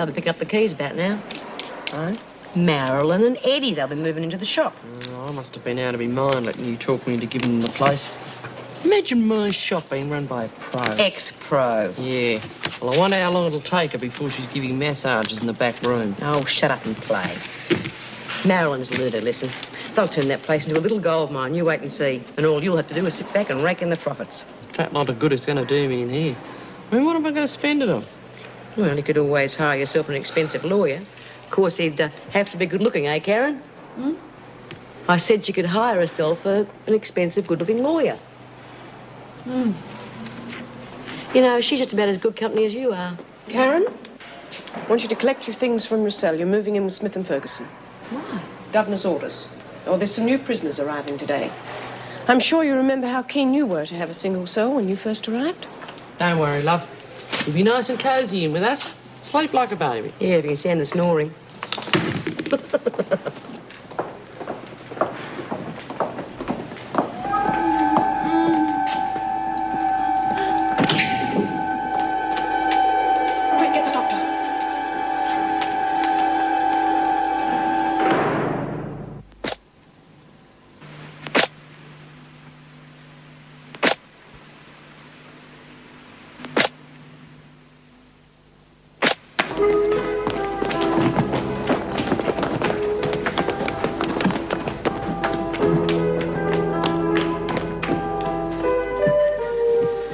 They'll be picking up the keys about now. Oh? Marilyn and Eddie, they'll be moving into the shop. Oh, I must have been out of my mind letting you talk me into giving them the place. Imagine my shop being run by a pro. Ex-pro. Yeah. Well, I wonder how long it'll take her before she's giving massages in the back room. Oh, shut up and play. Marilyn's learned her lesson. They'll turn that place into a little gold mine. You wait and see. And all you'll have to do is sit back and rake in the profits. Fat lot of good it's going to do me in here. I mean, what am I going to spend it on? Well, you could always hire yourself an expensive lawyer. Of course, he'd have to be good-looking, eh, Karen? Hmm? I said she could hire herself an expensive, good-looking lawyer. Hmm. You know, she's just about as good company as you are. Karen, I want you to collect your things from your cell. You're moving in with Smith and Ferguson. Why? Governor's orders. Oh, there's some new prisoners arriving today. I'm sure you remember how keen you were to have a single cell when you first arrived. Don't worry, love. You'll be nice and cosy in with us. Sleep like a baby. Yeah, if you can stand the snoring. Quick, get the doctor.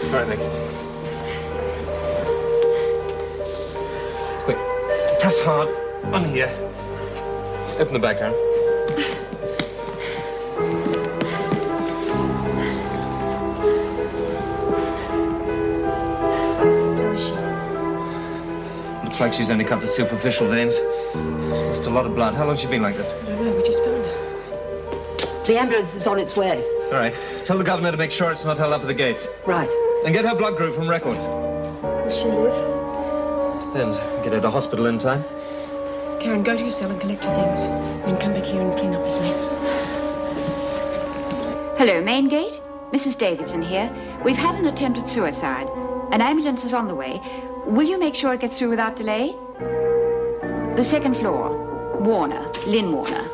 All right, Nick. Quick. Press hard. On here. Open the back arm. How is she? Looks like she's only cut the superficial veins. She's lost a lot of blood. How long's she been like this? I don't know, we just found her. The ambulance is on its way. All right. Tell the governor to make sure it's not held up at the gates. Right. And get her blood group from records. Will she live? Depends. Get her to hospital in time. Karen, go to your cell and collect your things. Then come back here and clean up this mess. Hello, main gate. Mrs. Davidson here. We've had an attempt at suicide. An ambulance is on the way. Will you make sure it gets through without delay? The second floor. Warner. Lynn Warner.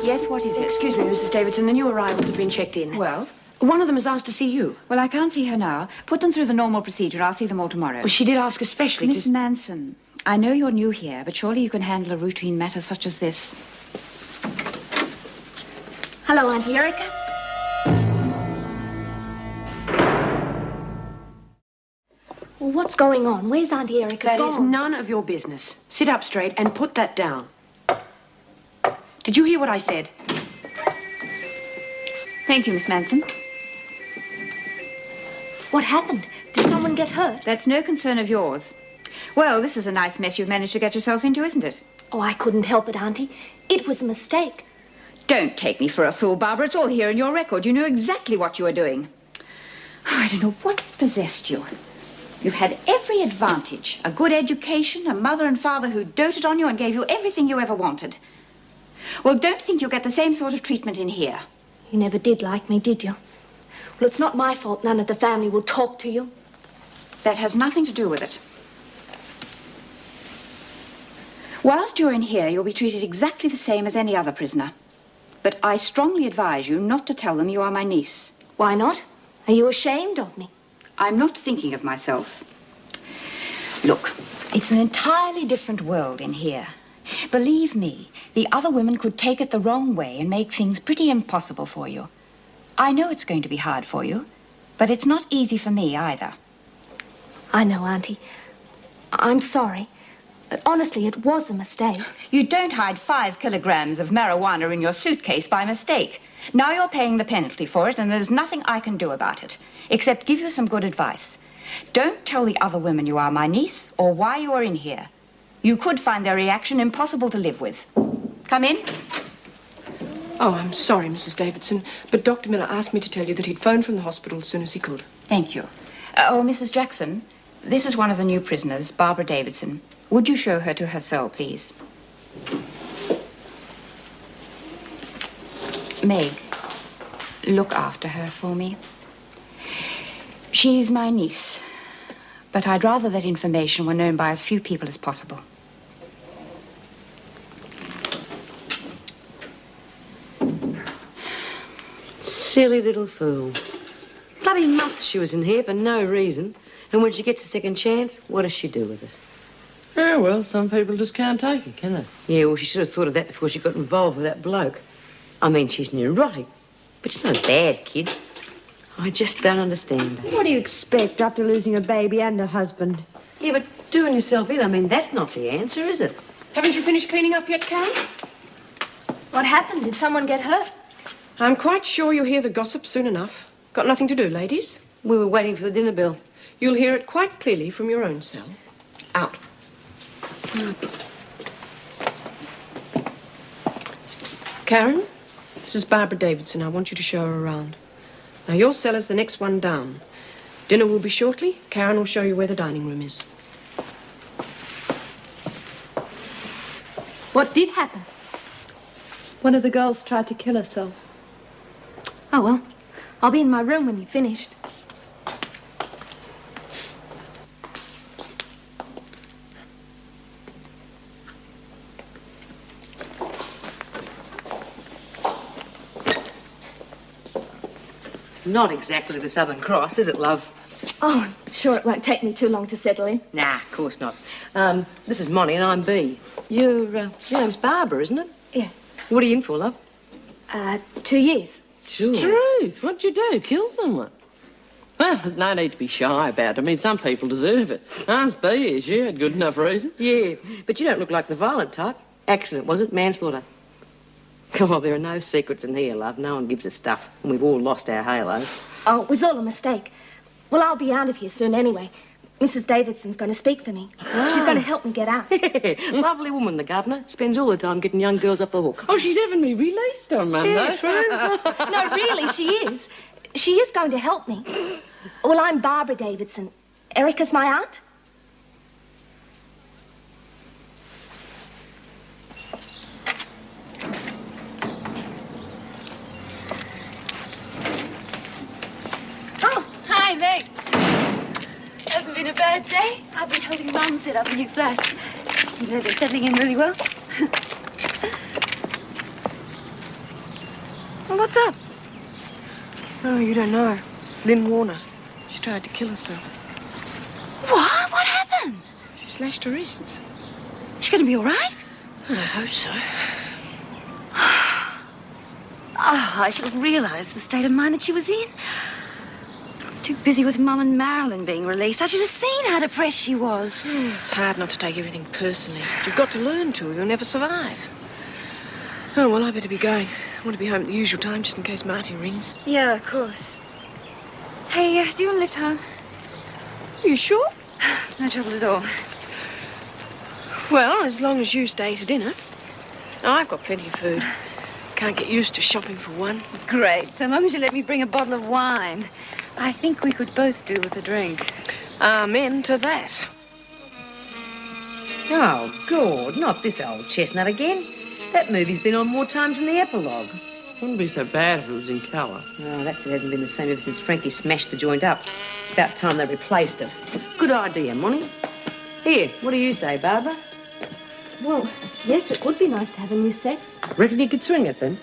Yes, what is it? Excuse me, Mrs. Davidson, the new arrivals have been checked in. Well? One of them has asked to see you. Well, I can't see her now. Put them through the normal procedure. I'll see them all tomorrow. Well, she did ask especially Miss Manson, I know you're new here, but surely you can handle a routine matter such as this. Hello, Auntie Erica. Well, what's going on? Where's Auntie Erica That gone? is none of your business. Sit up straight and put that down. Did you hear what I said? Thank you, Miss Manson. What happened? Did someone get hurt? That's no concern of yours. Well, this is a nice mess you've managed to get yourself into, isn't it? Oh, I couldn't help it, Auntie. It was a mistake. Don't take me for a fool, Barbara. It's all here in your record. You know exactly what you were doing. Oh, I don't know what's possessed you. You've had every advantage. A good education, a mother and father who doted on you and gave you everything you ever wanted. Well, don't think you'll get the same sort of treatment in here. You never did like me, did you? Well, it's not my fault none of the family will talk to you. That has nothing to do with it. Whilst you're in here, you'll be treated exactly the same as any other prisoner. But I strongly advise you not to tell them you are my niece. Why not? Are you ashamed of me? I'm not thinking of myself. Look, it's an entirely different world in here. Believe me, the other women could take it the wrong way and make things pretty impossible for you. I know it's going to be hard for you, but it's not easy for me either. I know, Auntie. I'm sorry. But honestly, it was a mistake. You don't hide 5 kilograms of marijuana in your suitcase by mistake. Now you're paying the penalty for it, and there's nothing I can do about it, except give you some good advice. Don't tell the other women you are my niece or why you are in here. You could find their reaction impossible to live with. Come in. Oh, I'm sorry, Mrs. Davidson, but Dr. Miller asked me to tell you that he'd phone from the hospital as soon as he could. Thank you. Oh, Mrs. Jackson, this is one of the new prisoners, Barbara Davidson. Would you show her to her cell, please? Meg, look after her for me. She's my niece. But I'd rather that information were known by as few people as possible. Silly little fool. Bloody months she was in here for no reason. And when she gets a second chance, what does she do with it? Oh, well, some people just can't take it, can they? Yeah, well, she should have thought of that before she got involved with that bloke. I mean, she's neurotic, but she's not a bad kid. I just don't understand her. What do you expect after losing a baby and a husband? Yeah, but doing yourself in, I mean, that's not the answer, is it? Haven't you finished cleaning up yet, Karen? What happened? Did someone get hurt? I'm quite sure you'll hear the gossip soon enough. Got nothing to do, ladies? We were waiting for the dinner bell. You'll hear it quite clearly from your own cell. Out. Karen, this is Barbara Davidson. I want you to show her around. Now, your cell is the next one down. Dinner will be shortly. Karen will show you where the dining room is. What did happen? One of the girls tried to kill herself. Oh, well, I'll be in my room when you've finished. Not exactly the Southern Cross, is it, love? Oh, I'm sure it won't take me too long to settle in. Nah, of course not. This is Monty and I'm Bea. Your name's Barbara, isn't it? Yeah. What are you in for, love? 2 years. Sure. Truth. What'd you do? Kill someone? Well, there's no need to be shy about it. I mean, some people deserve it. Ask Bea. She had good enough reason. Yeah, but you don't look like the violent type. Accident, was it? Manslaughter? Oh, there are no secrets in here, love. No one gives a stuff. And we've all lost our halos. Oh, it was all a mistake. Well, I'll be out of here soon anyway. Mrs. Davidson's going to speak for me. She's going to help me get out. Lovely woman, the governor. Spends all the time getting young girls off the hook. Oh, she's having me released on Monday. Yeah, true. No, really, she is. She is going to help me. Well, I'm Barbara Davidson. Erica's my aunt. Oh, hi, Meg. Hasn't been a bad day. I've been helping Mum set up a new flat. You know, they're settling in really well. Well, what's up? Oh, you don't know. It's Lynn Warner. She tried to kill herself. What? What happened? She slashed her wrists. She's going to be all right? I hope so. Oh, I should have realised the state of mind that she was in. I was too busy with Mum and Marilyn being released. I should have seen how depressed she was. It's hard not to take everything personally. You've got to learn to, or you'll never survive. Oh, well, I better be going. I want to be home at the usual time, just in case Marty rings. Yeah, of course. Hey, do you want to lift home? Are you sure? No trouble at all. Well, as long as you stay to dinner. I've got plenty of food. Can't get used to shopping for one. Great, so long as you let me bring a bottle of wine. I think we could both do with a drink. Amen to that. Oh, God, not this old chestnut again. That movie's been on more times than the epilogue. Wouldn't be so bad if it was in colour. Oh, that hasn't been the same ever since Frankie smashed the joint up. It's about time they replaced it. Good idea, Monty. Here, what do you say, Barbara? Well, yes, it would be nice to have a new set. Reckon you could swing it then?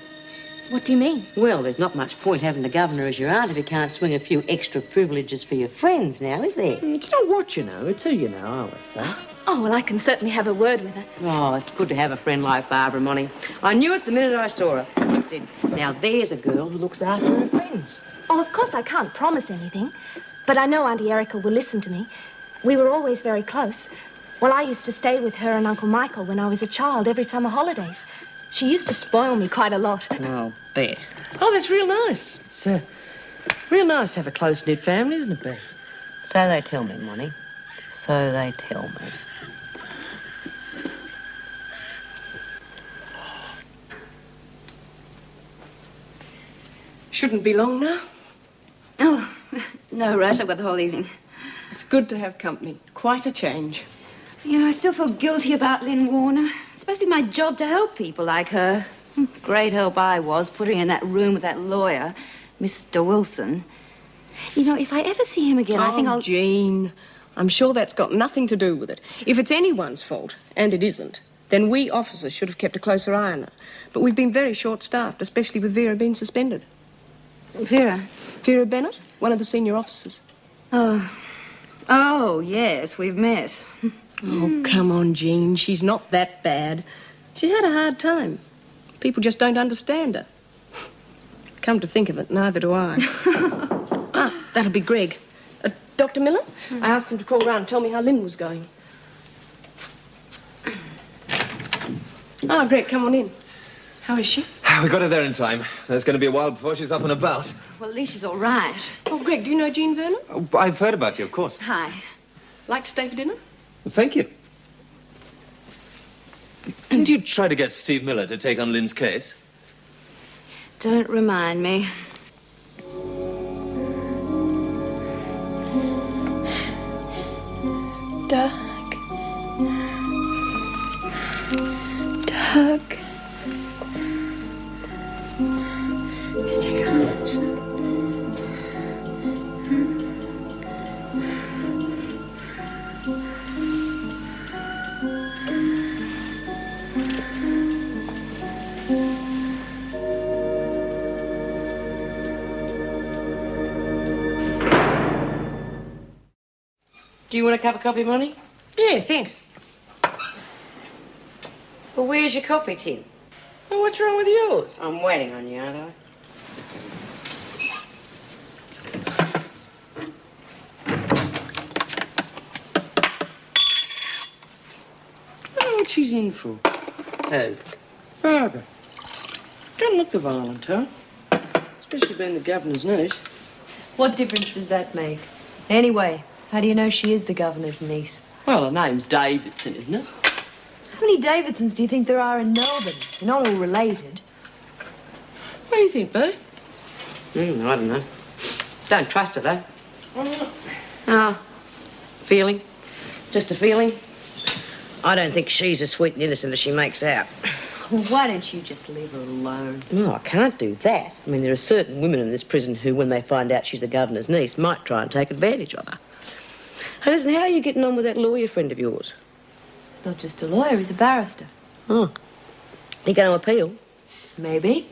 What do you mean? Well, there's not much point having the governor as your aunt if you can't swing a few extra privileges for your friends now, is there? It's not what you know, it's who you know, I always say. Oh, well, I can certainly have a word with her. Oh, it's good to have a friend like Barbara, Monty. I knew it the minute I saw her. I said, now there's a girl who looks after her friends. Oh, of course, I can't promise anything. But I know Auntie Erica will listen to me. We were always very close. Well, I used to stay with her and Uncle Michael when I was a child every summer holidays. She used to spoil me quite a lot. Oh, bet. Oh, that's real nice. It's real nice to have a close-knit family, isn't it, Bea? So they tell me, Monty. So they tell me. Shouldn't be long now. Oh, no rush. I've got the whole evening. It's good to have company. Quite a change. You know, I still feel guilty about Lynn Warner. It's supposed to be my job to help people like her. Great help I was, putting her in that room with that lawyer, Mr. Wilson. You know, if I ever see him again, I think I'll... Jean, I'm sure that's got nothing to do with it. If it's anyone's fault, and it isn't, then we officers should have kept a closer eye on her. But we've been very short-staffed, especially with Vera being suspended. Vera? Vera Bennett, one of the senior officers. Oh, yes, we've met. Oh, come on, Jean. She's not that bad. She's had a hard time. People just don't understand her. Come to think of it, neither do I. That'll be Greg. Dr. Miller? I asked him to call round and tell me how Lynn was going. Greg, come on in. How is she? We got her there in time. There's going to be a while before she's up and about. Well, at least she's all right. Oh, Greg, do you know Jean Vernon? Oh, I've heard about you, of course. Hi. Like to stay for dinner? Thank you. Didn't you try to get Steve Miller to take on Lynn's case? Don't remind me. Doug. Did you come? Do you want a cup of coffee, Monty? Yeah, thanks. Well, where's your coffee tin? Well, what's wrong with yours? I'm waiting on you, aren't I? I don't know what she's in for. Who? Barbara. Doesn't look the violent, huh? Especially being the governor's niece. What difference does that make? Anyway, how do you know she is the governor's niece? Well, her name's Davidson, isn't it? How many Davidsons do you think there are in Melbourne? They're not all related. What do you think, Boo? I don't know. Don't trust her, though. Why not? Oh, feeling. Just a feeling. I don't think she's as sweet and innocent as she makes out. Why don't you just leave her alone? No, I can't do that. I mean, there are certain women in this prison who, when they find out she's the governor's niece, might try and take advantage of her. Hey, listen, how are you getting on with that lawyer friend of yours? He's not just a lawyer, he's a barrister. Oh. You going to appeal? Maybe.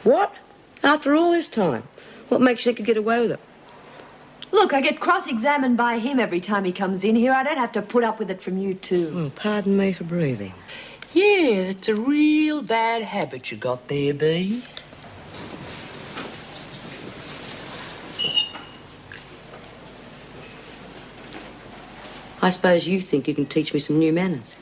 What? After all this time? What makes you think you get away with it? Look, I get cross-examined by him every time he comes in here. I don't have to put up with it from you, too. Oh, pardon me for breathing. Yeah, it's a real bad habit you got there, Bee. I suppose you think you can teach me some new manners.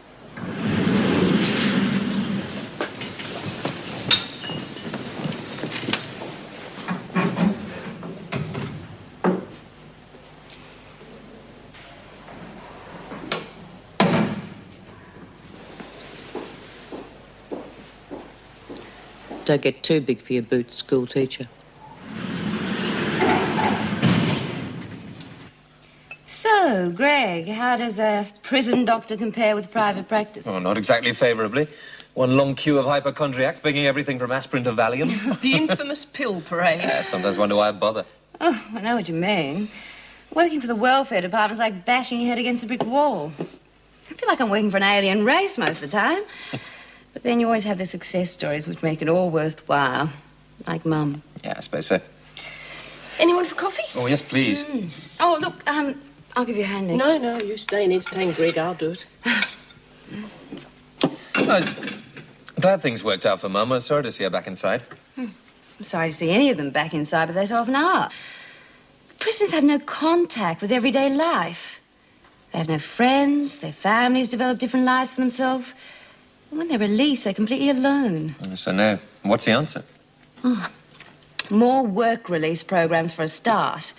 Don't get too big for your boots, school teacher. So, Greg, how does a prison doctor compare with private practice? Oh, not exactly favourably. One long queue of hypochondriacs begging everything from aspirin to Valium. The infamous pill parade. Yeah, sometimes wonder why I bother. Oh, I know what you mean. Working for the welfare department's like bashing your head against a brick wall. I feel like I'm working for an alien race most of the time. But then you always have the success stories which make it all worthwhile. Like Mum. Yeah, I suppose so. Anyone for coffee? Oh, yes, please. Oh, look, I'll give you a hand, Nick. No, you stay and entertain Greg. I'll do it. I was glad things worked out for Mum. I was sorry to see her back inside. I'm sorry to see any of them back inside, but they so often are. The prisoners have no contact with everyday life. They have no friends. Their families develop different lives for themselves. And when they're released, they're completely alone. Yes, I know. What's the answer? More work release programs for a start.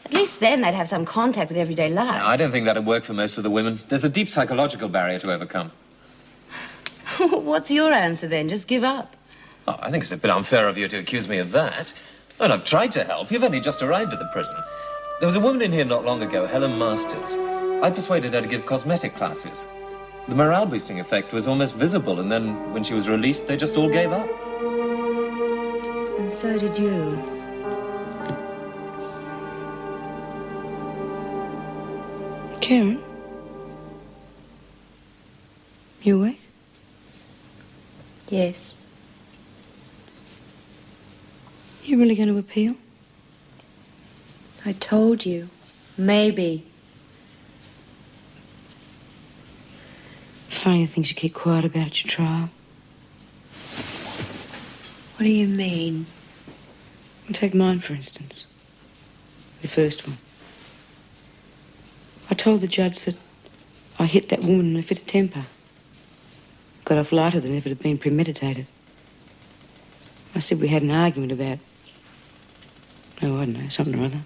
At least then they'd have some contact with everyday life. I don't think that'd work for most of the women. There's a deep psychological barrier to overcome. What's your answer then? Just give up. Oh, I think it's a bit unfair of you to accuse me of that. And I've tried to help. You've only just arrived at the prison. There was a woman in here not long ago, Helen Masters. I persuaded her to give cosmetic classes. The morale-boosting effect was almost visible, and then when she was released, they just all gave up. And so did you. Karen? You awake? Yes. You really going to appeal? I told you. Maybe. Funny the things you keep quiet about at your trial. What do you mean? Take mine, for instance. The first one. I told the judge that I hit that woman in a fit of temper. Got off lighter than if it had been premeditated. I said we had an argument about... oh, I don't know, something or other.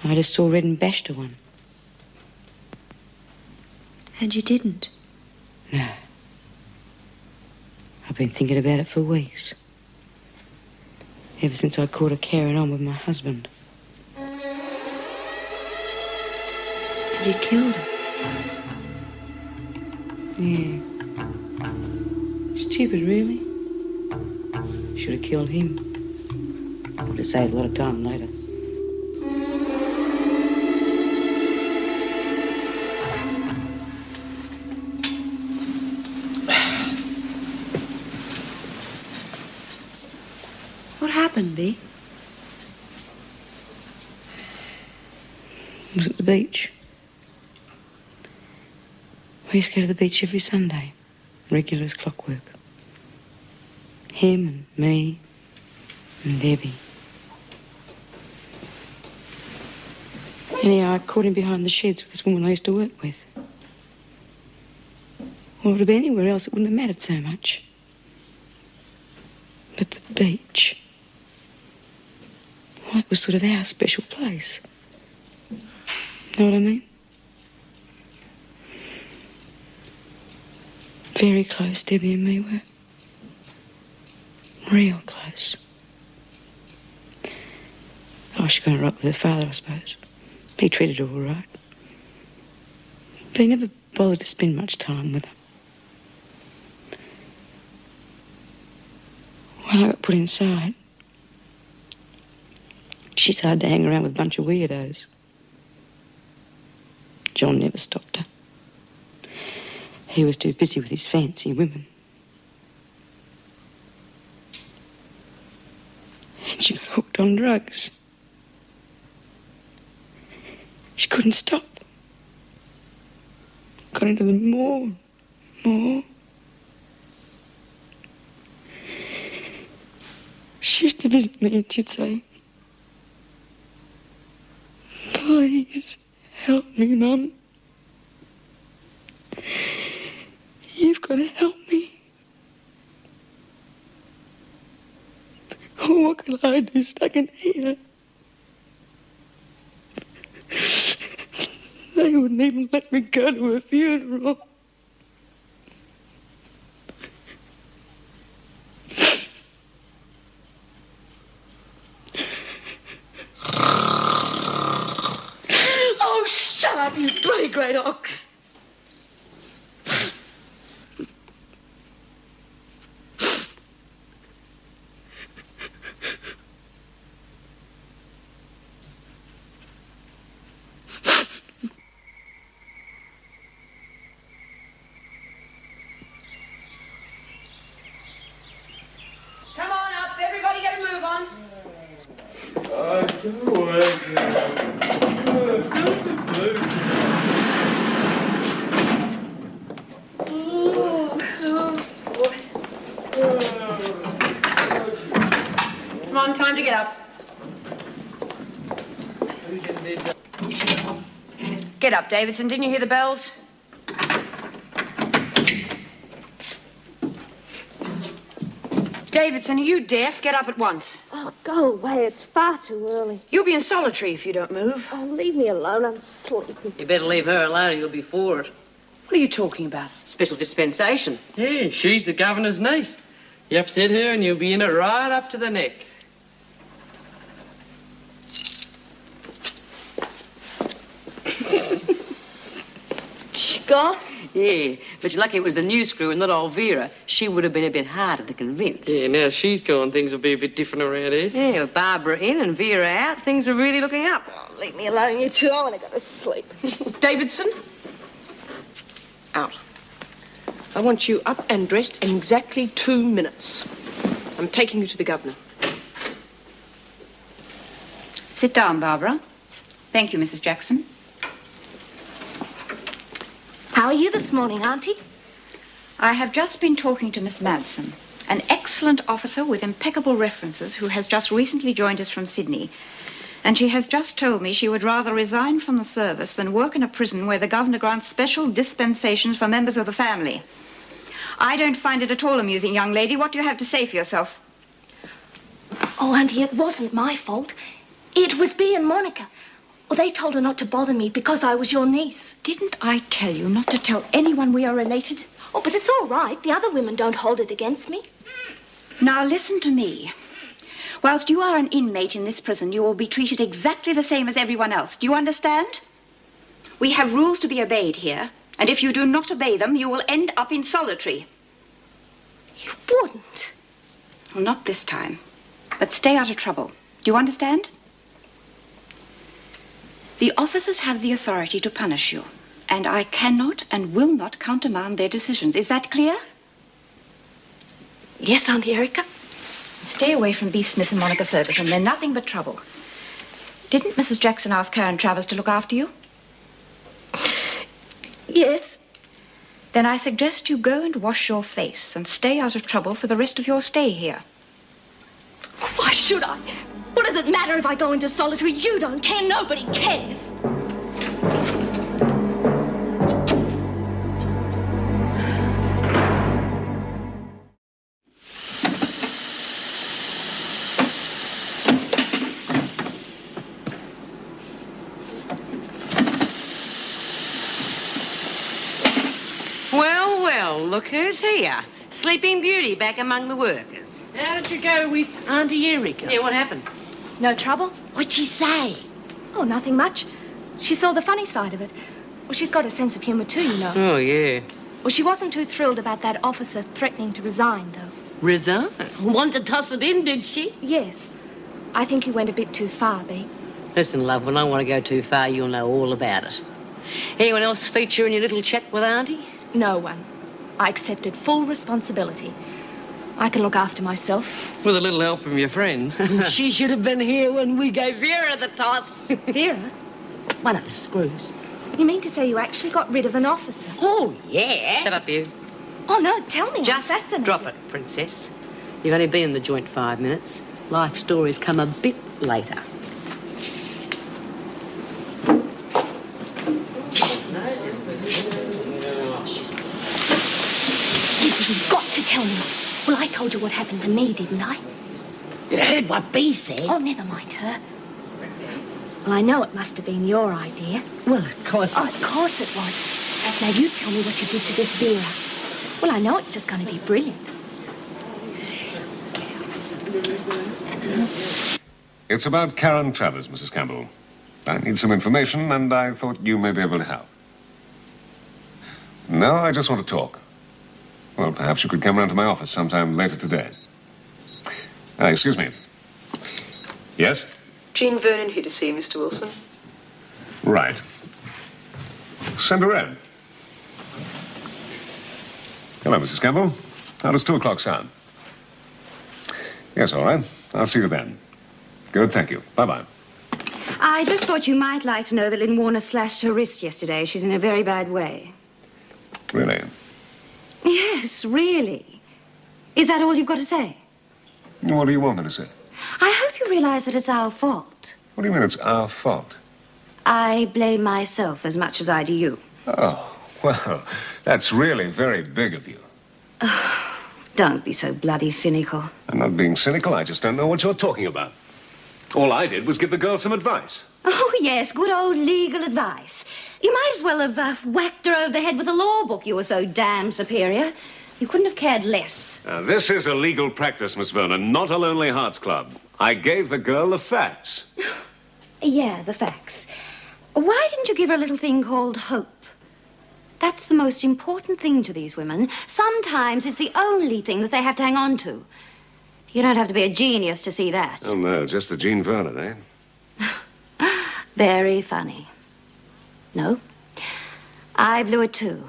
I just saw red and bashed her one. And you didn't? No. I've been thinking about it for weeks. Ever since I caught her carrying on with my husband. And you killed her? Yeah. Stupid, really. Should have killed him. Would have saved a lot of time later. What happened, Bea? It was at the beach. We used to go to the beach every Sunday. Regular as clockwork. Him and me and Debbie. Anyhow, I caught him behind the sheds with this woman I used to work with. Well, it would have been anywhere else, it wouldn't have mattered so much. But the beach... well, it was sort of our special place. Know what I mean? Very close, Debbie and me were. Real close. Oh, she's going to rock with her father, I suppose. He treated her all right. But he never bothered to spend much time with her. When I got put inside, she started to hang around with a bunch of weirdos. John never stopped her. He was too busy with his fancy women. And she got hooked on drugs. She couldn't stop. Got into them more. She used to visit me and she'd say, "Please help me, Mum. You've got to help me. Oh, what can I do stuck in here?" They wouldn't even let me go to her funeral. Oh, shut up, you bloody great ox. Come on up, everybody get a move on. Come on, time to get up. Get up, Davidson. Didn't you hear the bells? Davidson, are you deaf? Get up at once. Oh, go away. It's far too early. You'll be in solitary if you don't move. Oh, leave me alone. I'm sleepy. You better leave her alone or you'll be forward. What are you talking about? Special dispensation. Yeah, she's the governor's niece. You upset her and you'll be in it right up to the neck. She gone? Yeah, but you're lucky it was the new screw and not old Vera. She would have been a bit harder to convince. Yeah, now she's gone, things will be a bit different around here. Yeah, with Barbara in and Vera out, things are really looking up. leave me alone, you two. I want to go to sleep. Davidson? Out. I want you up and dressed in exactly 2 minutes. I'm taking you to the governor. Sit down, Barbara. Thank you, Mrs. Jackson. How are you this morning, Auntie? I have just been talking to Miss Madsen, an excellent officer with impeccable references who has just recently joined us from Sydney. And she has just told me she would rather resign from the service than work in a prison where the governor grants special dispensations for members of the family. I don't find it at all amusing, young lady. What do you have to say for yourself? Oh, Auntie, it wasn't my fault. It was Bea and Monica. Well, they told her not to bother me because I was your niece. Didn't I tell you not to tell anyone we are related? Oh, but it's all right. The other women don't hold it against me. Now, listen to me. Whilst you are an inmate in this prison, you will be treated exactly the same as everyone else. Do you understand? We have rules to be obeyed here, and if you do not obey them, you will end up in solitary. You wouldn't. Well, not this time. But stay out of trouble. Do you understand? The officers have the authority to punish you, and I cannot and will not countermand their decisions. Is that clear? Yes, Auntie Erica. Stay away from B. Smith and Monica Ferguson. They're nothing but trouble. Didn't Mrs. Jackson ask Karen Travers to look after you? Yes. Then I suggest you go and wash your face and stay out of trouble for the rest of your stay here. Why should I? What does it matter if I go into solitary? You don't care. Nobody cares. Well, well, look who's here. Sleeping Beauty back among the workers. How did you go with Auntie Erica? Yeah, what happened? No trouble? What'd she say? Oh, nothing much. She saw the funny side of it. Well, she's got a sense of humour too, you know. Oh, yeah. Well, she wasn't too thrilled about that officer threatening to resign, though. Resign? Want to toss it in, did she? Yes. I think he went a bit too far, Bea. Listen, love, when I want to go too far, you'll know all about it. Anyone else feature in your little chat with Auntie? No one. I accepted full responsibility. I can look after myself. With a little help from your friends. She should have been here when we gave Vera the toss. Vera? One of the screws. You mean to say you actually got rid of an officer? Oh, yeah. Shut up, you. Oh, no, tell me. Just I'm fascinated. drop it, Princess. You've only been in the joint 5 minutes. Life stories come a bit later. Lizzie, you've got to tell me. Well, I told you what happened to me, didn't I? You heard what Bea said? Oh, never mind her. Well, I know it must have been your idea. Well, of course. Oh, of course it was. Now, you tell me what you did to this Vera. Well, I know it's just going to be brilliant. It's about Karen Travers, Mrs. Campbell. I need some information, and I thought you may be able to help. No, I just want to talk. Well, perhaps you could come round to my office sometime later today. Excuse me. Yes? Jean Vernon here to see you, Mr. Wilson. Right. Send her in. Hello, Mrs. Campbell. How does 2 o'clock sound? Yes, all right. I'll see you then. Good, thank you. Bye-bye. I just thought you might like to know that Lynn Warner slashed her wrist yesterday. She's in a very bad way. Really? Yes, really. Is that all you've got to say? What do you want me to say? I hope you realize that it's our fault. What do you mean it's our fault? I blame myself as much as I do you. Oh, well, that's really very big of you. Don't be so bloody cynical. I'm not being cynical. I just don't know what you're talking about. All I did was give the girl some advice. Oh, yes, good old legal advice. You might as well have whacked her over the head with a law book. You were so damn superior. You couldn't have cared less. Now, this is a legal practice, Miss Vernon, not a Lonely Hearts Club. I gave the girl the facts. Yeah, the facts. Why didn't you give her a little thing called hope? That's the most important thing to these women. Sometimes it's the only thing that they have to hang on to. You don't have to be a genius to see that. Oh, no, just a Jean Vernon, eh? Very funny. No, I blew it too.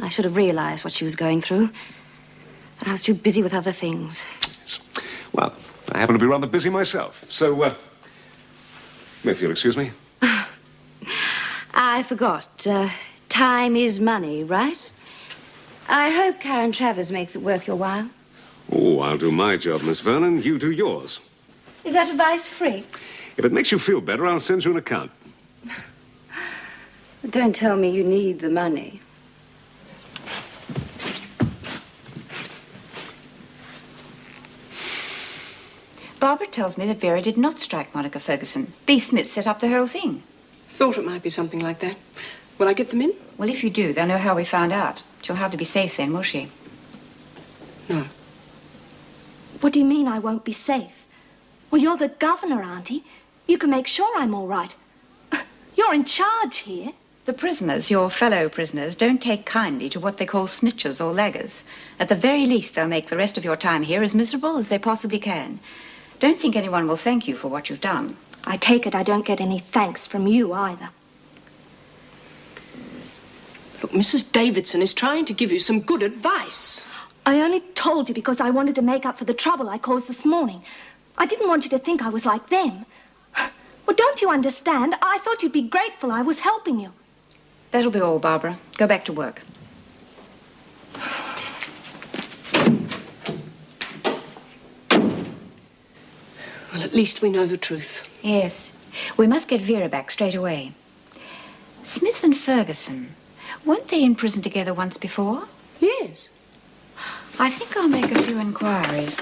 I should have realized what she was going through. But I was too busy with other things. Well, I happen to be rather busy myself. So, if you'll excuse me. I forgot. Time is money, right? I hope Karen Travers makes it worth your while. Oh, I'll do my job, Miss Vernon. You do yours. Is that advice free? If it makes you feel better, I'll send you an account. Don't tell me you need the money. Barbara tells me that Vera did not strike Monica Ferguson. B. Smith set up the whole thing. Thought it might be something like that. Will I get them in? Well, if you do, they'll know how we found out. She'll hardly be safe then, will she? No. What do you mean I won't be safe? Well, you're the governor, Auntie. You can make sure I'm all right. You're in charge here. The prisoners, your fellow prisoners, don't take kindly to what they call snitchers or laggers. At the very least, they'll make the rest of your time here as miserable as they possibly can. Don't think anyone will thank you for what you've done. I take it I don't get any thanks from you either. Look, Mrs. Davidson is trying to give you some good advice. I only told you because I wanted to make up for the trouble I caused this morning. I didn't want you to think I was like them. Well, don't you understand? I thought you'd be grateful I was helping you. That'll be all, Barbara. Go back to work. Well, at least we know the truth. Yes. We must get Vera back straight away. Smith and Ferguson, weren't they in prison together once before? Yes. I think I'll make a few inquiries.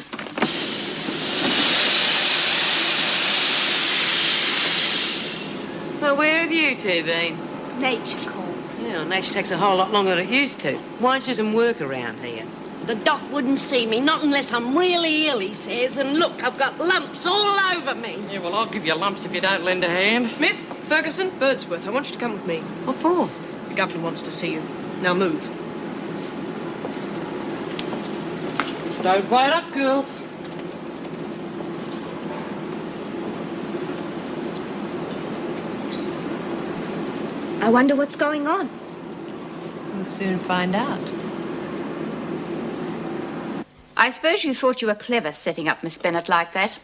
Well, where have you two been? Nature called. Yeah, nature takes a whole lot longer than it used to. Why don't you do some work around here? The doc wouldn't see me, not unless I'm really ill, he says. And look, I've got lumps all over me. Yeah, well, I'll give you lumps if you don't lend a hand. Smith, Ferguson, Birdsworth, I want you to come with me. What for? The governor wants to see you. Now move. Don't wait up, girls. I wonder what's going on. We'll soon find out. I suppose you thought you were clever setting up Miss Bennet like that.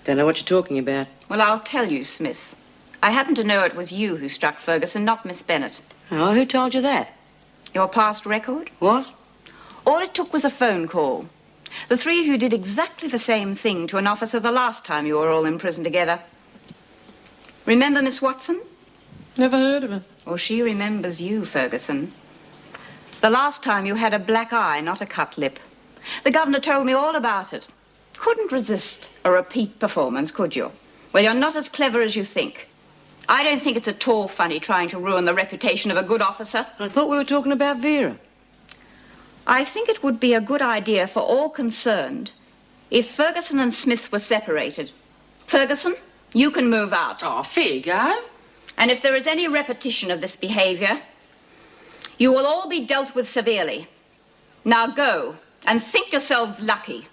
Don't know what you're talking about. Well, I'll tell you, Smith. I happen to know it was you who struck Ferguson, not Miss Bennet. Oh, who told you that? Your past record? What? All it took was a phone call. The three of you did exactly the same thing to an officer the last time you were all in prison together. Remember Miss Watson? Never heard of her. Well, she remembers you, Ferguson. The last time you had a black eye, not a cut lip. The governor told me all about it. Couldn't resist a repeat performance, could you? Well, you're not as clever as you think. I don't think it's at all funny trying to ruin the reputation of a good officer. I thought we were talking about Vera. I think it would be a good idea for all concerned if Ferguson and Smith were separated. Ferguson, you can move out. Oh, fair you go. And if there is any repetition of this behavior, you will all be dealt with severely. Now go and think yourselves lucky.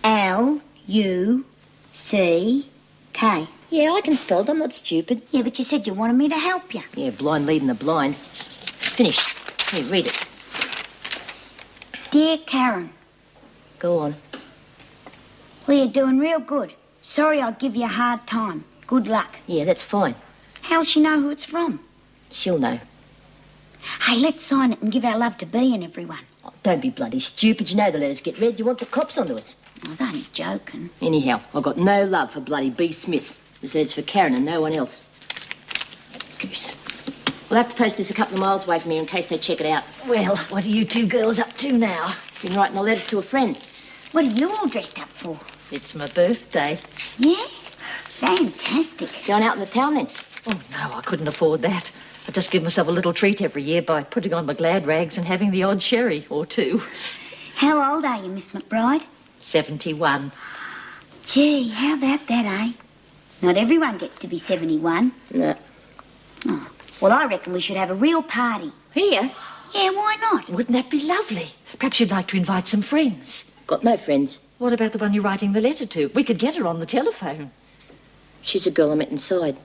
L-U-C-K. Yeah, I can spell it. I'm not stupid. Yeah, but you said you wanted me to help you. Yeah, blind leading the blind. It's finished. Here, read it. Dear Karen. Go on. Well, you're doing real good. Sorry I'll give you a hard time. Good luck. Yeah, that's fine. How'll she know who it's from? She'll know. Hey, let's sign it and give our love to Bea and everyone. Oh, don't be bloody stupid. You know the letters get read. You want the cops onto us. I was only joking. Anyhow, I've got no love for bloody B. Smith. This letter's for Karen and no one else. Goose. We'll have to post this a couple of miles away from here in case they check it out. Well, what are you two girls up to now? Been writing a letter to a friend. What are you all dressed up for? It's my birthday. Yeah? Fantastic. Going out in the town then? Oh, no, I couldn't afford that. I just give myself a little treat every year by putting on my glad rags and having the odd sherry or two. How old are you, Miss McBride? 71. Gee, how about that, eh? Not everyone gets to be 71. No. Oh, well, I reckon we should have a real party. Here? Yeah, why not? Wouldn't that be lovely? Perhaps you'd like to invite some friends. Got no friends. What about the one you're writing the letter to? We could get her on the telephone. She's a girl I met inside.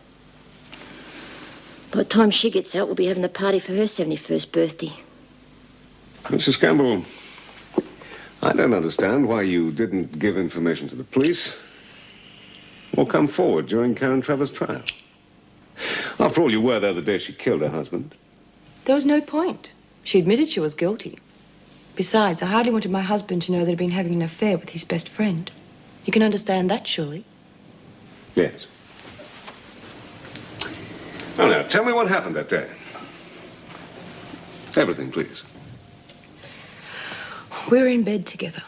By the time she gets out, we'll be having a party for her 71st birthday. Mrs. Campbell, I don't understand why you didn't give information to the police or come forward during Karen Travers' trial. After all, you were there the day she killed her husband. There was no point. She admitted she was guilty. Besides, I hardly wanted my husband to know that I'd been having an affair with his best friend. You can understand that, surely? Yes. Oh, now, tell me what happened that day. Everything, please. We were in bed together.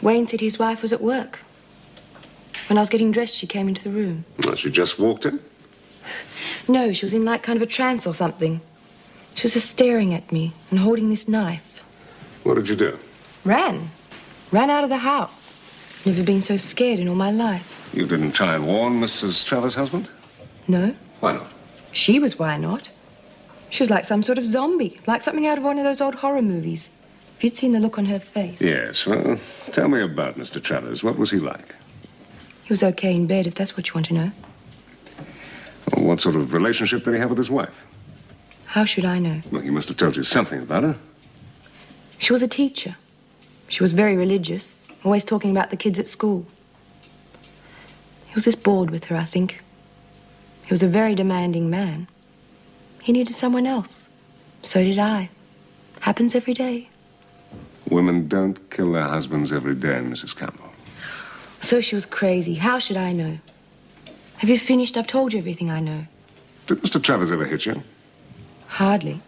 Wayne said his wife was at work. When I was getting dressed, she came into the room. Well, she just walked in? No, she was in like kind of a trance or something. She was just staring at me and holding this knife. What did you do? Ran out of the house. Never been so scared in all my life. You didn't try and warn Mrs. Travers' husband? No. Why not? She was why not. She was like some sort of zombie, like something out of one of those old horror movies. If you'd seen the look on her face. Yes, well, tell me about Mr. Travers. What was he like? He was okay in bed, if that's what you want to know. Well, what sort of relationship did he have with his wife? How should I know? Well, he must have told you something about her. She was a teacher. She was very religious, always talking about the kids at school. He was just bored with her, I think. He was a very demanding man. He needed someone else. So did I. Happens every day. Women don't kill their husbands every day, Mrs. Campbell. So she was crazy. How should I know? Have you finished? I've told you everything I know. Did Mr. Travers ever hit you? Hardly.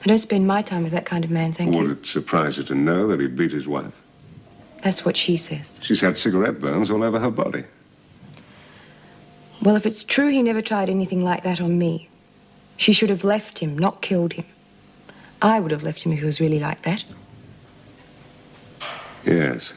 I don't spend my time with that kind of man, thank you. Would it surprise you to know that he beat his wife? That's what she says. She's had cigarette burns all over her body. Well, if it's true he never tried anything like that on me, she should have left him, not killed him. I would have left him if he was really like that. Yes.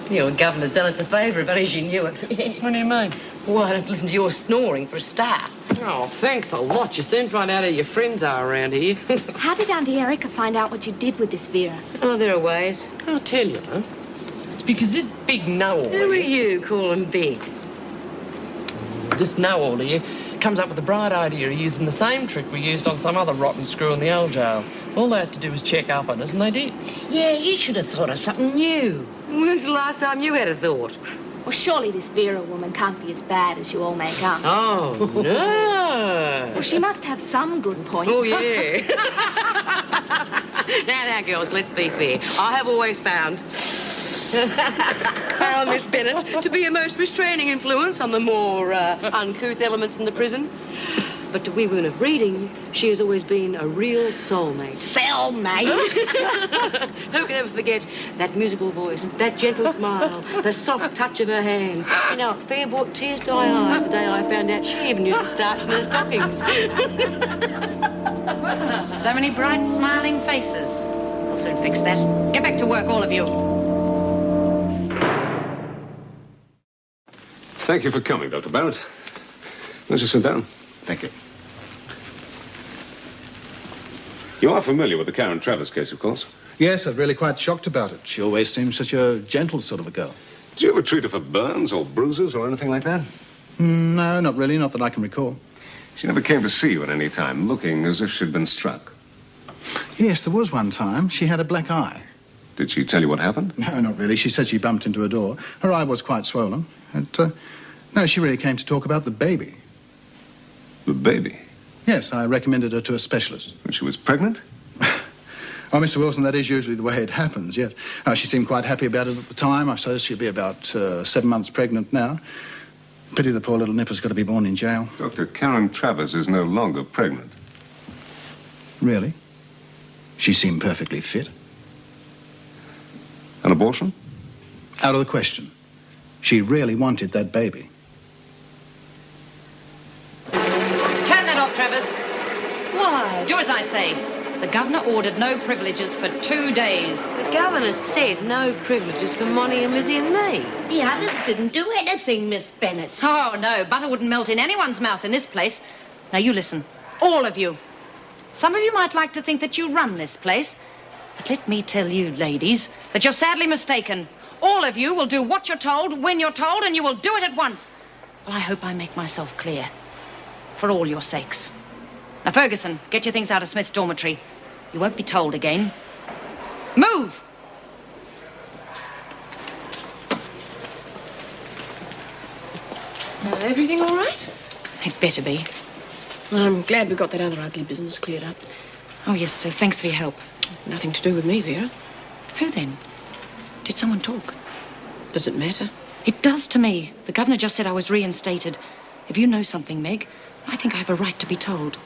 Your governor's done us a favour, if only she knew it. What do you mean? Why, don't listen to your snoring for a start. Oh, thanks a lot. You soon find out who your friends are around here. How did Auntie Erica find out what you did with this Vera? Oh, there are ways. I'll tell you, huh? It's because this big know-all... Who are you calling big? This know-all here comes up with the bright idea of using the same trick we used on some other rotten screw in the old jail. All they had to do was check up on us, and they did. Yeah, you should have thought of something new. When's the last time you had a thought? Well, surely this Vera woman can't be as bad as you all make up. Oh, no. Well, she must have some good points. Oh, yeah. Now, girls, let's be fair. I have always found our Miss Bennet to be a most restraining influence on the more uncouth elements in the prison. But to we women of reading, she has always been a real soulmate. Cellmate? Who can ever forget that musical voice, that gentle smile, the soft touch of her hand? You know, it fair brought tears to my eyes the day I found out she even used to starch in her stockings. So many bright, smiling faces. We'll soon fix that. Get back to work, all of you. Thank you for coming, Dr. Barrett. Won't you sit down? Thank you. You are familiar with the Karen Travers case, of course? Yes, I was really quite shocked about it. She always seemed such a gentle sort of a girl. Did you ever treat her for burns or bruises or anything like that? No, not really. Not that I can recall. She never came to see you at any time, looking as if she'd been struck. Yes, there was one time. She had a black eye. Did she tell you what happened? No, not really. She said she bumped into a door. Her eye was quite swollen. And, no, she really came to talk about the baby. The baby? Yes, I recommended her to a specialist. When she was pregnant? Oh, Mr. Wilson, that is usually the way it happens, yes. She seemed quite happy about it at the time. I suppose she'll be about 7 months pregnant now. Pity the poor little nipper's got to be born in jail. Dr. Karen Travers is no longer pregnant. Really? She seemed perfectly fit. An abortion? Out of the question. She really wanted that baby. Turn that off, Travers. Why? Do as I say. The governor ordered no privileges for 2 days. The governor said no privileges for Monty and Lizzie and me. The others didn't do anything, Miss Bennet. Oh, no. Butter wouldn't melt in anyone's mouth in this place. Now, you listen. All of you. Some of you might like to think that you run this place. But let me tell you, ladies, that you're sadly mistaken. All of you will do what you're told, when you're told, and you will do it at once. Well, I hope I make myself clear. For all your sakes. Now, Ferguson, get your things out of Smith's dormitory. You won't be told again. Move! Everything all right? It better be. I'm glad we got that other ugly business cleared up. Oh, yes, sir. Thanks for your help. Nothing to do with me, Vera. Who then? Did someone talk? Does it matter? It does to me. The governor just said I was reinstated. If you know something, Meg, I think I have a right to be told.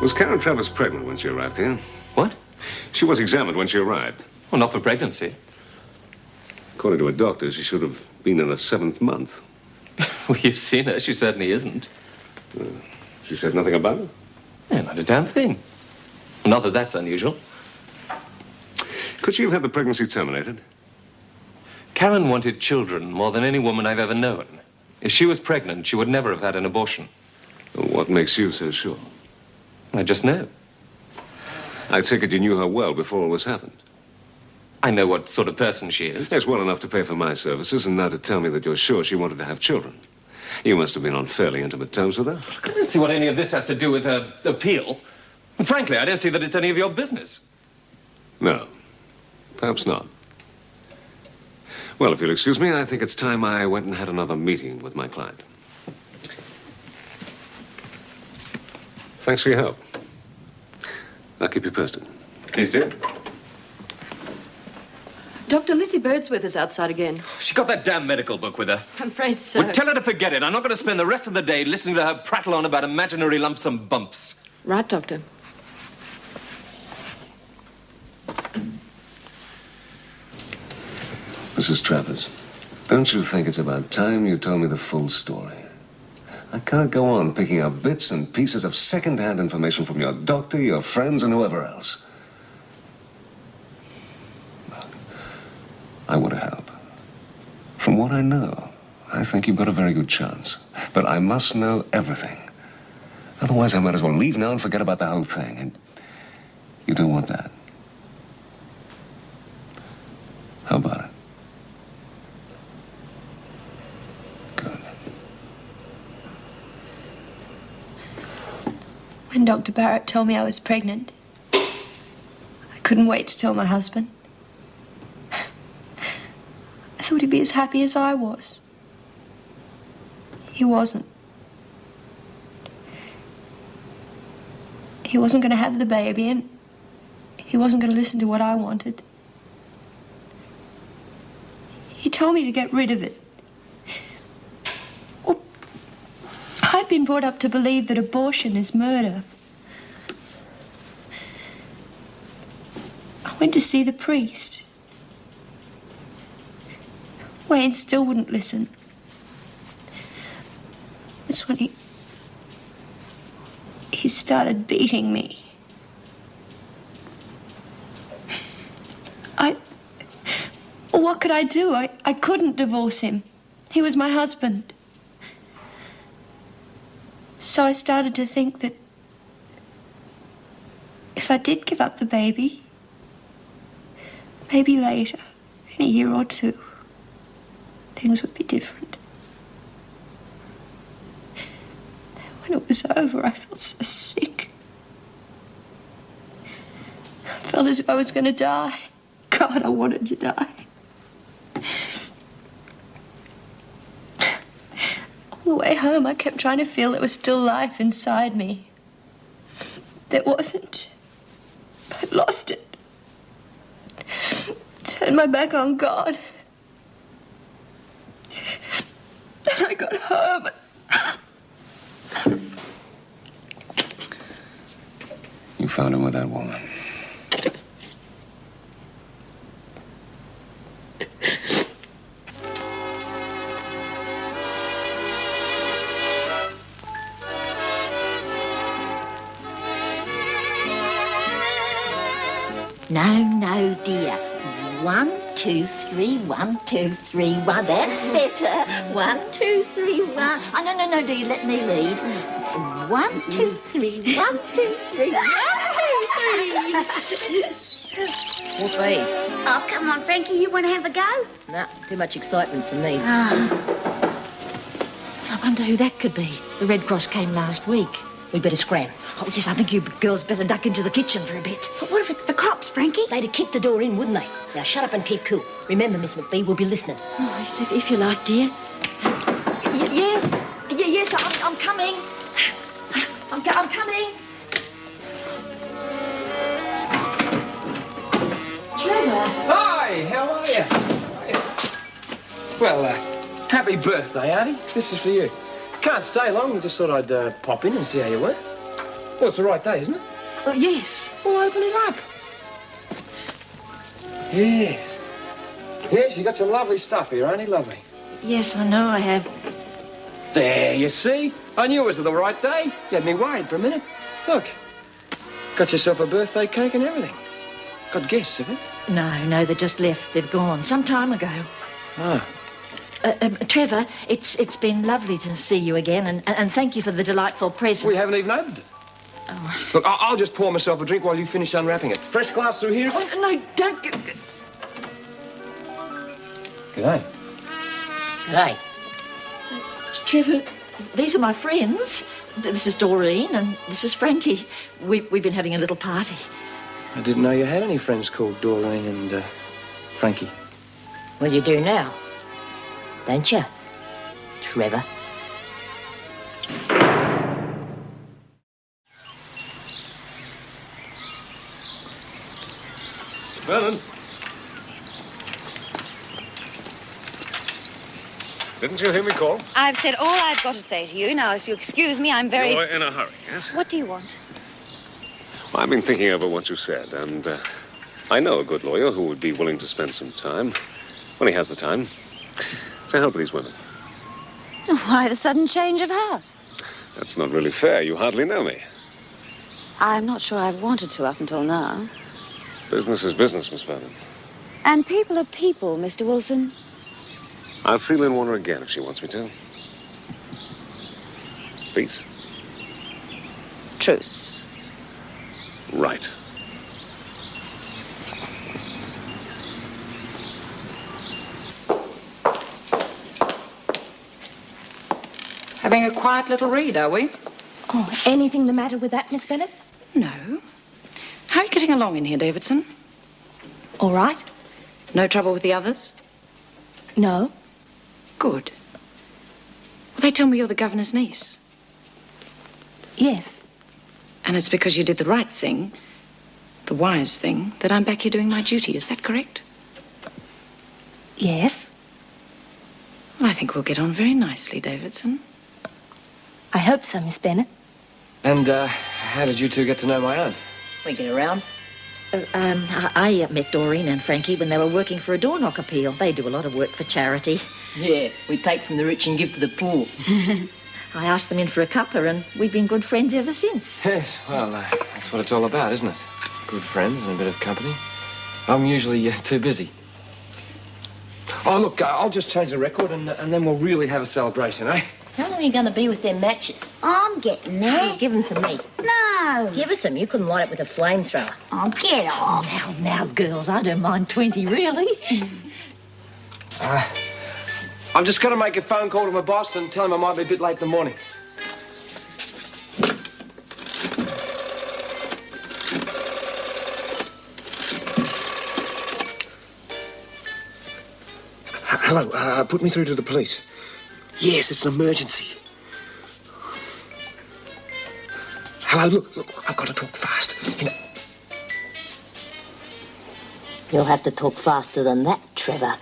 Was Karen Travers pregnant when she arrived here? What? She was examined when she arrived. Well, not for pregnancy. According to a doctor, she should have been in her 7th month. Well, you've seen her. She certainly isn't. She said nothing about it? Yeah, not a damn thing. Not that that's unusual. Could she have had the pregnancy terminated? Karen wanted children more than any woman I've ever known. If she was pregnant, she would never have had an abortion. Well, what makes you so sure? I just know. I take it you knew her well before all this happened. I know what sort of person she is. Yes, well enough to pay for my services, and now to tell me that you're sure she wanted to have children. You must have been on fairly intimate terms with her. I don't see what any of this has to do with her appeal. And frankly, I don't see that it's any of your business. No, perhaps not. Well, if you'll excuse me, I think it's time I went and had another meeting with my client. Thanks for your help. I'll keep you posted. Please do. Dr. Lizzie Birdsworth is outside again. She got that damn medical book with her. I'm afraid so. Well, tell her to forget it. I'm not going to spend the rest of the day listening to her prattle on about imaginary lumps and bumps. Right, Doctor. Mrs. Travers, don't you think it's about time you told me the full story? I can't go on picking up bits and pieces of second-hand information from your doctor, your friends, and whoever else. Look, I want to help. From what I know, I think you've got a very good chance. But I must know everything. Otherwise, I might as well leave now and forget about the whole thing. And you don't want that. How about it? When Dr. Barrett told me I was pregnant, I couldn't wait to tell my husband. I thought he'd be as happy as I was. He wasn't. He wasn't going to have the baby, and he wasn't going to listen to what I wanted. He told me to get rid of it. Well, I'd been brought up to believe that abortion is murder. I went to see the priest. Wayne still wouldn't listen. That's when he started beating me. Well, what could I do? I couldn't divorce him. He was my husband. So I started to think that if I did give up the baby, maybe later, in a year or two, things would be different. When it was over, I felt so sick. I felt as if I was going to die. God, I wanted to die. All the way home, I kept trying to feel there was still life inside me. There wasn't. I lost it. Turned my back on God. Then I got home. You found him with that woman. No, no, dear. 1, 2, 3, 1, 2, 3, 1. That's better. 1, 2, 3, 1. Oh, no, dear, let me lead. 1, 2, 3, 1, 2, 3, 1, 2, 3. What's me? Oh, come on, Frankie, you want to have a go? No, too much excitement for me. I wonder who that could be. The Red Cross came last week. We'd better scram. Oh, yes, I think you girls better duck into the kitchen for a bit. But what if it's the cops, Frankie? They'd have kicked the door in, wouldn't they? Now, shut up and keep cool. Remember, Miss McBee, we'll be listening. Oh, yes, if you like, dear. Yes. Yes, I'm coming. I'm coming. Trevor. Hi, how are you? Well, happy birthday, Artie. This is for you. Can't stay long. I just thought I'd pop in and see how you were. Well, it's the right day, isn't it? Oh, yes. Well, open it up. Yes. Yes, you got some lovely stuff here, ain't it? Lovely. Yes, I know I have. There, you see? I knew it was the right day. You had me worried for a minute. Look, got yourself a birthday cake and everything. Got guests, have you? No, they just left. They've gone some time ago. Ah. Trevor, it's been lovely to see you again, and thank you for the delightful present. We haven't even opened it. Oh. Look, I'll just pour myself a drink while you finish unwrapping it. Fresh glass through here? Oh, no, don't. G'day. G'day. Trevor, these are my friends. This is Doreen, and this is Frankie. We've been having a little party. I didn't know you had any friends called Doreen and Frankie. Well, you do now. Don't you, Trevor? Vernon. Didn't you hear me call? I've said all I've got to say to you. Now, if you excuse me, I'm very... You're in a hurry, yes? What do you want? Well, I've been thinking over what you said, and I know a good lawyer who would be willing to spend some time, when he has the time, to help these women. Why the sudden change of heart? That's not really fair. You hardly know me. I'm not sure I've wanted to up until now. Business is business, Miss Vernon. And people are people, Mr. Wilson. I'll see Lynn Warner again if she wants me to. Peace. Truce. Right. Having a quiet little read, are we? Oh, anything the matter with that, Miss Bennett? No. How are you getting along in here, Davidson? All right. No trouble with the others? No. Good. Well, they tell me you're the governor's niece. Yes. And it's because you did the right thing, the wise thing, that I'm back here doing my duty. Is that correct? Yes. Well, I think we'll get on very nicely, Davidson. I hope so, Miss Bennett. And, how did you two get to know my aunt? We get around. I met Doreen and Frankie when they were working for a door knock appeal. They do a lot of work for charity. Yeah, we take from the rich and give to the poor. I asked them in for a cuppa, and we've been good friends ever since. Yes, well, that's what it's all about, isn't it? Good friends and a bit of company. I'm usually too busy. Oh, look, I'll just change the record and then we'll really have a celebration, eh? How long are you going to be with them matches? I'm getting there. Give them to me. No. Give us them. You couldn't light it with a flamethrower. Oh, get off. Now, girls, I don't mind 20, really. I've just got to make a phone call to my boss and tell him I might be a bit late in the morning. Hello, put me through to the police. Yes, it's an emergency. Hello, look, I've got to talk fast. You know. You'll have to talk faster than that, Trevor.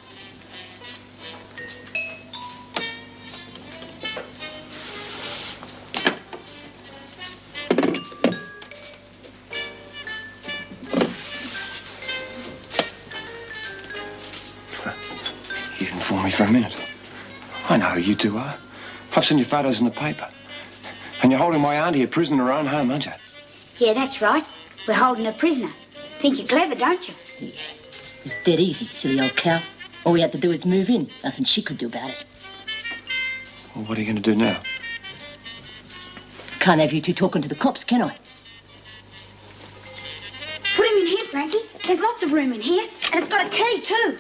You didn't fool me for a minute. I know who you two are. I've seen your photos in the paper. And you're holding my aunt here prisoner in her own home, aren't you? Yeah, that's right. We're holding her prisoner. Think you're clever, don't you? Yeah. was dead easy, silly old cow. All we had to do was move in. Nothing she could do about it. Well, what are you going to do now? Can't have you two talking to the cops, can I? Put him in here, Frankie. There's lots of room in here, and it's got a key too.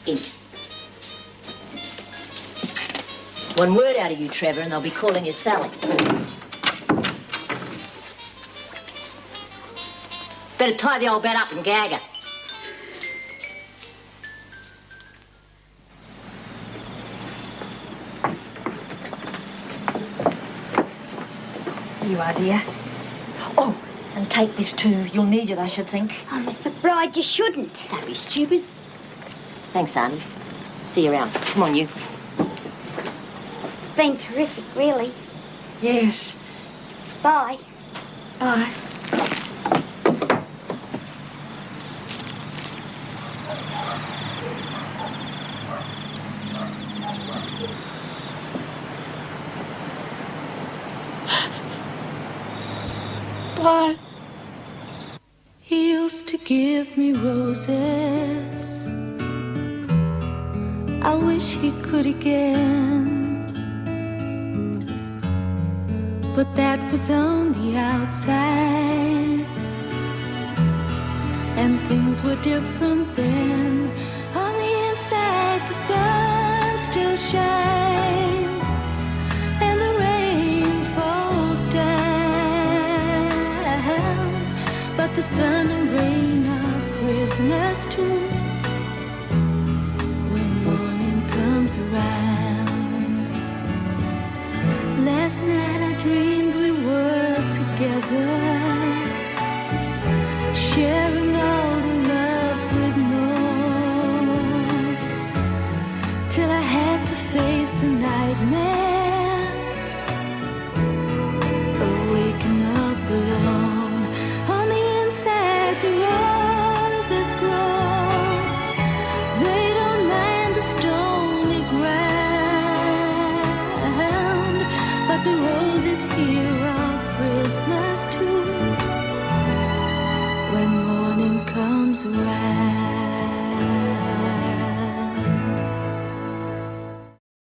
In. One word out of you, Trevor, and they'll be calling you Sally. Better tie the old bat up and gag her. Here you are, dear. Oh, and take this too. You'll need it, I should think. Oh, Miss McBride, you shouldn't. Don't be stupid. Thanks, Auntie. See you around. Come on, you. It's been terrific, really. Yes. Bye. Bye. Bye. He used to give me roses. I wish he could again. But that was on the outside, and things were different then. On the inside, the sun still shines, and the rain falls down. But the sun and rain are prisoners too when morning comes around. Last night I dreamed we were together, sharing all the love we'd known, till I had to face the nightmare of waking up alone. On the inside, the roses grow. They don't mind the stony ground, but the roses here are prisoners too when morning comes around.